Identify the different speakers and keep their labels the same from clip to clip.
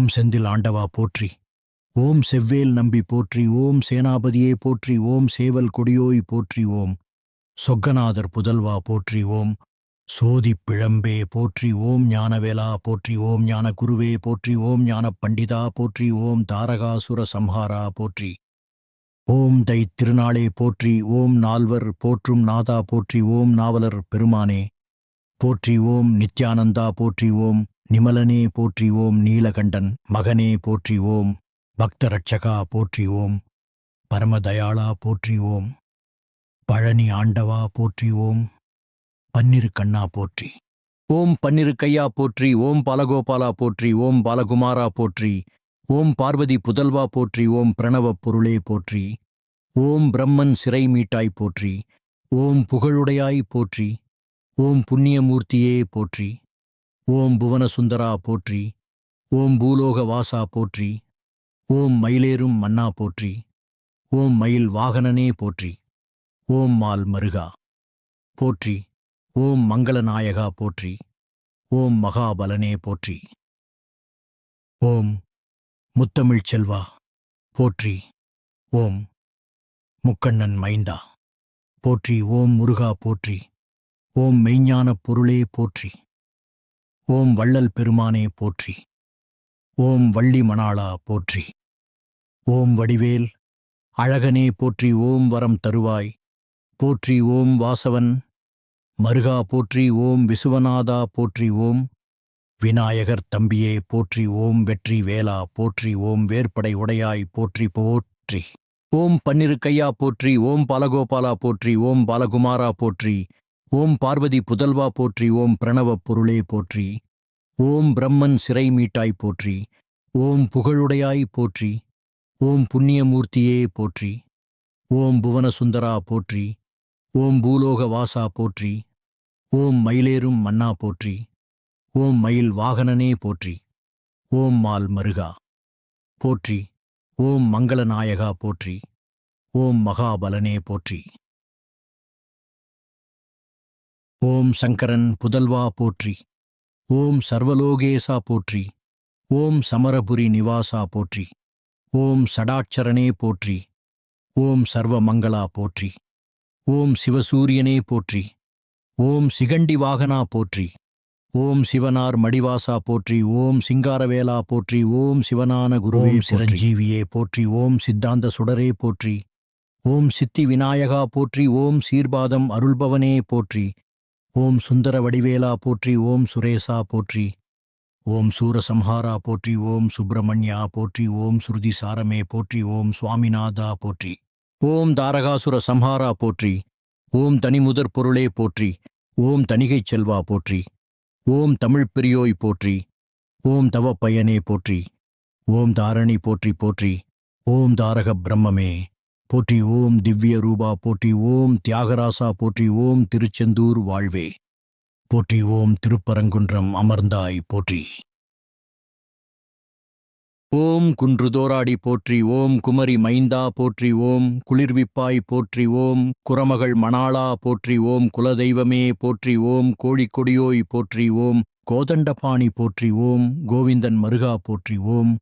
Speaker 1: ஓம் செந்தில் ஆண்டவா போற்றி. ஓம் செவ்வேல் நம்பி போற்றி. ஓம் சேனாபதியே போற்றி. ஓம் சேவல் கொடியோய் போற்றி. ஓம் சொக்கநாதர் புதல்வா போற்றி. ஓம் சோதிப் பிழம்பே போற்றி. ஓம் ஞானவேலா போற்றி. ஓம் ஞான குருவே போற்றி. ஓம் ஞான பண்டிதா போற்றி. ஓம் தாரகாசுர சம்ஹாரா போற்றி. ஓம் தை திருநாளே போற்றி. ஓம் நால்வர் போற்றும் நாதா போற்றி. ஓம் நாவலர் பெருமானே போற்றி. ஓம் நித்யானந்தா போற்றி. ஓம் நிமலனே போற்றி. ஓம் நீலகண்டன் மகனே போற்றி. ஓம் பக்த ரட்சகா போற்றி. ஓம் பரமதயாளா போற்றி. ஓம் பழனி ஆண்டவா போற்றி. ஓம் பன்னிரு கண்ணா போற்றி. ஓம் பன்னிரு கையா போற்றி. ஓம் பாலகோபாலா போற்றி. ஓம் பாலகுமாரா போற்றி. ஓம் பார்வதி புதல்வா போற்றி. ஓம் பிரணவப் பொருளே போற்றி. ஓம் பிரம்மன் சிறை மீட்டாய் போற்றி. ஓம் புகழுடையாய் போற்றி. ஓம் புண்ணியமூர்த்தியே போற்றி. ஓம் புவனசுந்தரா போற்றி. ஓம் பூலோக வாசா போற்றி. ஓம் மயிலேறும் மன்னா போற்றி. ஓம் மயில் வாகனனே போற்றி. ஓம் மால் மருகா போற்றி. ஓம் மங்களநாயகா போற்றி. ஓம் மகாபலனே போற்றி. ஓம் முத்தமிழ்ச் செல்வா போற்றி. ஓம் முக்கண்ணன் மைந்தா போற்றி. ஓம் முருகா போற்றி. ஓம் மெய்ஞானப் பொருளே போற்றி. ஓம் வள்ளல் பெருமானே போற்றி. ஓம் வள்ளி மணாளா போற்றி. ஓம் வடிவேல் அழகனே போற்றி. ஓம் வரம் தருவாய் போற்றி. ஓம் வாசவன் மருகா போற்றி. ஓம் விசுவநாதா போற்றி. ஓம் விநாயகர் தம்பியே போற்றி. ஓம் வெற்றி வேலா போற்றி. ஓம் வேற்படை உடையாய் போற்றி போற்றி. ஓம் பன்னிரு கையா போற்றி. ஓம் பாலகோபாலா போற்றி. ஓம் பாலகுமாரா போற்றி. ஓம் பார்வதி புதல்வா போற்றி. ஓம் பிரணவப் பொருளே போற்றி. ஓம் பிரம்மன் சிறை மீட்டாய் போற்றி. ஓம் புகழுடையாய் போற்றி. ஓம் புண்ணியமூர்த்தியே போற்றி. ஓம் புவனசுந்தரா போற்றி. ஓம் பூலோக வாசா போற்றி. ஓம் மயிலேறும் மன்னா போற்றி. ஓம் மயில் வாகனனே போற்றி. ஓம் மால் மருகா போற்றி. ஓம் மங்களநாயகா போற்றி. ஓம் மகாபலனே போற்றி. ஓம் சங்கரன் புதல்வா போற்றி. ஓம் சர்வலோகேசா போற்றி. ஓம் சமரபுரி நிவாசா போற்றி. ஓம் சடாட்சரனே போற்றி. ஓம் சர்வமங்களா போற்றி. ஓம் சிவசூரியனே போற்றி. ஓம் சிகண்டி வாகனா போற்றி. ஓம் சிவனார் மடிவாசா போற்றி. ஓம் சிங்காரவேலா போற்றி. ஓம் சிவனான குருவே சிரஞ்சீவியே போற்றி. ஓம் சித்தாந்த சுடரே போற்றி. ஓம் சித்தி விநாயகா போற்றி. ஓம் சீர்பாதம் அருள்பவனே போற்றி. ஓம் சுந்தர வடிவேலா போற்றி. ஓம் சுரேசா போற்றி. ஓம் சூரசம்ஹாரா போற்றி. ஓம் சுப்பிரமணியா போற்றி. ஓம் ஸ்ருதி சாரமே போற்றி. ஓம் சுவாமிநாதா போற்றி. ஓம் தாரகாசுர சம்ஹாரா போற்றி. ஓம் தனிமுதற் பொருளே போற்றி. ஓம் தணிகைச் செல்வா போற்றி. ஓம் தமிழ்ப் பெரியோய் போற்றி. ஓம் தவப்பயனே போற்றி. ஓம் தாரணி போற்றி போற்றி. ஓம் தாரக பிரம்மமே போற்றி. ஓம் திவ்ய ரூபா போற்றி. ஓம் தியாகராசா போற்றி. ஓம் திருச்செந்தூர் வாழ்வே போற்றி. ஓம் திருப்பரங்குன்றம் அமர்ந்தாய் போற்றி. ஓம் குன்றுதோராடி போற்றி. ஓம் குமரி மைந்தா போற்றி. ஓம் குளிர்விப்பாய் போற்றி. ஓம் குரமகள் மணாளா போற்றி. ஓம் குலதெய்வமே போற்றி. ஓம் கோழிக்கொடியோய் போற்றி. ஓம் கோதண்டபாணி போற்றி. ஓம் கோவிந்தன் மருகா போற்றி. ஓம்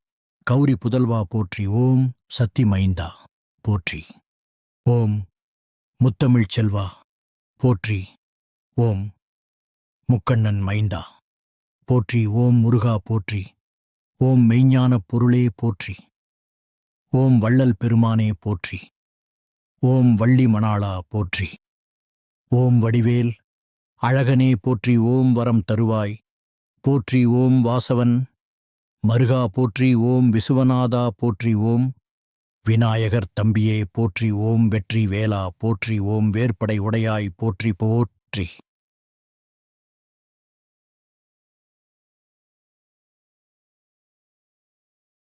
Speaker 1: கௌரி புதல்வா போற்றி. ஓம் சத்தி மைந்தா போற்றி. ஓம் முத்தமிழ்ச் செல்வா போற்றி. ஓம் முக்கண்ணன் மைந்தா போற்றி. ஓம் முருகா போற்றி. ஓம் மெய்ஞானப் பொருளே போற்றி. ஓம் வள்ளல் பெருமானே போற்றி. ஓம் வள்ளி மணாளா போற்றி. ஓம் வடிவேல் அழகனே போற்றி. ஓம் வரம் தருவாய் போற்றி. ஓம் வாசவன் மருகா போற்றி. ஓம் விசுவநாதா போற்றி. ஓம் விநாயகர் தம்பியே போற்றி. ஓம் வெற்றி வேலா போற்றி. ஓம் வேற்படை உடையாய் போற்றி போற்றி.